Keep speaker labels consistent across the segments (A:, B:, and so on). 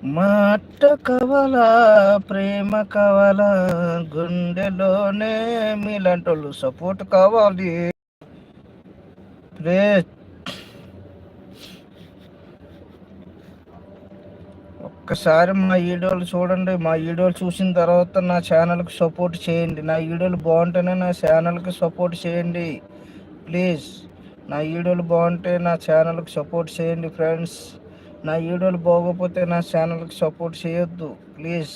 A: మాట కవల ప్రేమ కవల గుండెలోనే మీలాంటోళ్ళు సపోర్ట్ కావాలి. రే ఒక్కసారి మా వీడియోలు చూడండి. మా వీడియోలు చూసిన తర్వాత నా ఛానల్కి సపోర్ట్ చేయండి. నా వీడియోలు బాగుంటేనే నా ఛానల్కి సపోర్ట్ చేయండి ప్లీజ్. నా వీడియోలు బాగుంటే నా ఛానల్కి సపోర్ట్ చేయండి ఫ్రెండ్స్. నా వీడియోలు బాగోకపోతే నా ఛానల్కి సపోర్ట్ చేయొద్దు ప్లీజ్.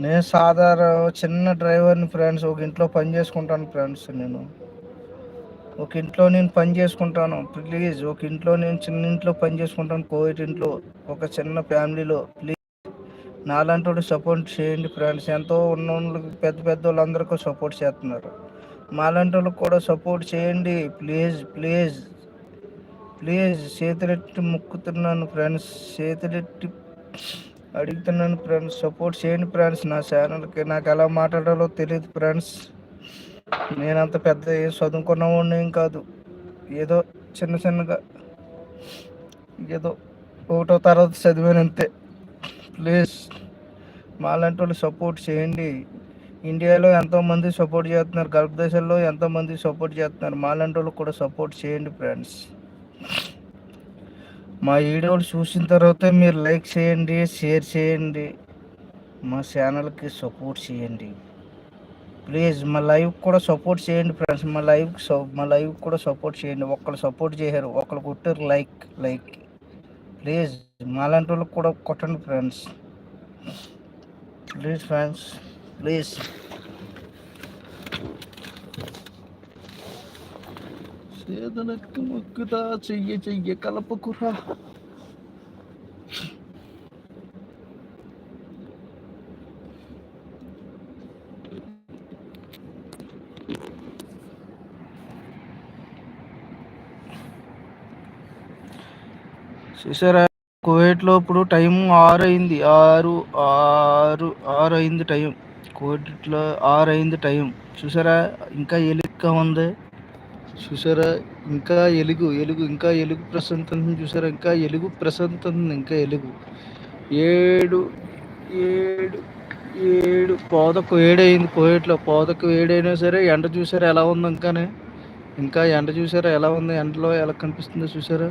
A: నేను సాధారణ చిన్న డ్రైవర్ని ఫ్రెండ్స్. ఒక ఇంట్లో పని చేసుకుంటాను ఫ్రెండ్స్. నేను పని చేసుకుంటాను ప్లీజ్. నేను చిన్న ఇంట్లో పని చేసుకుంటాను, కోవిడ్ ఇంట్లో, ఒక చిన్న ఫ్యామిలీలో. ప్లీజ్ నాలాంటి సపోర్ట్ చేయండి ఫ్రెండ్స్. ఎంతో ఉన్న వాళ్ళకి పెద్ద పెద్ద వాళ్ళందరికీ సపోర్ట్ చేస్తున్నారు. మాలాంటి వాళ్ళకి కూడా సపోర్ట్ చేయండి ప్లీజ్ ప్లీజ్ ప్లీజ్. చేతులెట్టి మొక్కుతున్నాను ఫ్రెండ్స్, చేతులెట్టి అడుగుతున్నాను ఫ్రెండ్స్. సపోర్ట్ చేయండి ఫ్రెండ్స్ నా ఛానల్కి. నాకు ఎలా మాట్లాడాలో తెలియదు ఫ్రెండ్స్. నేనంత పెద్ద చదువుకున్నవాడిని ఏం కాదు. ఏదో చిన్నగా ఏదో 1వ తరగతి చదివానంతే. ప్లీజ్ మాలాంటి వాళ్ళు సపోర్ట్ చేయండి. ఇండియాలో ఎంతోమంది సపోర్ట్ చేస్తున్నారు, గల్ఫ్ దేశాల్లో ఎంతోమంది సపోర్ట్ చేస్తున్నారు. మాలాంటి వాళ్ళు కూడా సపోర్ట్ చేయండి ఫ్రెండ్స్. మా వీడియోలు చూసిన తర్వాత మీరు లైక్ చేయండి, షేర్ చేయండి, మా ఛానల్కి సపోర్ట్ చేయండి ప్లీజ్. మా లైవ్ కూడా సపోర్ట్ చేయండి ఫ్రెండ్స్. మా లైవ్ కూడా సపోర్ట్ చేయండి. ఒకళ్ళు సపోర్ట్ చేశారు, ఒకళ్ళు కొట్టారు లైక్ ప్లీజ్. మాలాంటి వాళ్ళకి కూడా కొట్టండి ఫ్రెండ్స్ ప్లీజ్ ఫ్రెండ్స్ ప్లీజ్. సేదనకు మొక్కుతా చెయ్య కలపకురా. చూసారా కువైట్లో ఇప్పుడు టైం 6 అయింది. 6 అయింది టైం. కువైట్లో 6 అయింది టైం. చూసారా ఇంకా ఎలుగుగా ఉంది. చూసారా ఇంకా ఎలుగు ఇంకా ఎలుగు ప్రశాంతం. చూసారా ఇంకా ఎలుగు ప్రశాంతం. ఇంకా ఎలుగు 7 పావుతక్కు 7 అయింది కువైట్లో. పావుతక్కు 7 అయినా సరే ఎండ చూసారా ఎలా ఉంది. ఇంకా ఎండ చూసారా ఎలా ఉంది. ఎండలో ఎలా కనిపిస్తుందో చూసారా.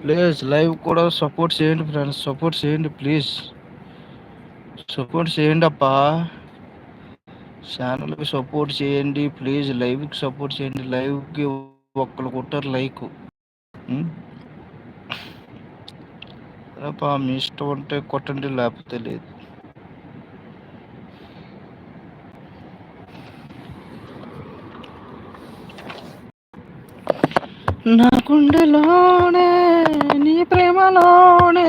A: ప్లీజ్ లైవ్ కూడా సపోర్ట్ చేయండి ఫ్రెండ్స్. సపోర్ట్ చేయండి ప్లీజ్. సపోర్ట్ చేయండి అబ్బా. ఛానల్కి సపోర్ట్ చేయండి ప్లీజ్. లైవ్కి సపోర్ట్ చేయండి. లైవ్కి ఒక్కరు కొట్టారు లైక్. మీ ఇష్టం ఉంటే కొట్టండి, లేకపోతే లేదు. నా గుండెలోనే నీ ప్రేమలోనే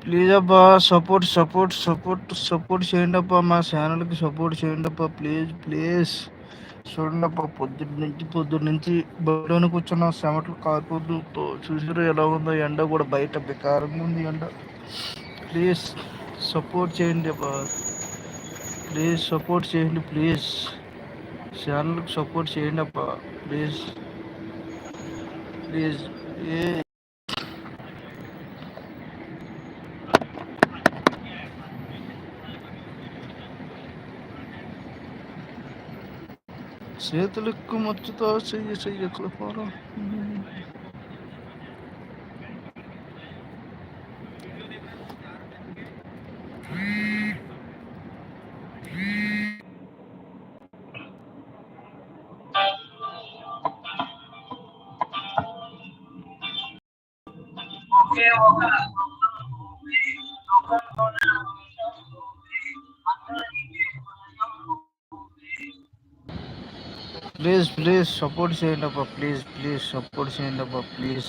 A: ప్లీజ్ అబ్బా. సపోర్ట్ చేయండి అబ్బా. మా ఛానల్కి సపోర్ట్ చేయండి అబ్బా ప్లీజ్. చూడండి అబ్బా, పొద్దున్న నుంచి బయటనే కూర్చున్న చెమటలు కారిపోతుందో చూసారు ఎలా ఉందో. ఎండ కూడా బయట బెకారంగా ఉంది ఎండ. ప్లీజ్ సపోర్ట్ చేయండి అబ్బా. ప్లీజ్ సపోర్ట్ చేయండి ప్లీజ్. ఛానల్కి సపోర్ట్ చేయండి అబ్బా ప్లీజ్. చేతులకు మచ్చుతో చెయ్య కలపారా. ప్లీజ్ సపోర్ట్ చేయండి అబ్బా ప్లీజ్. సపోర్ట్ చేయండి అబ్బా ప్లీజ్.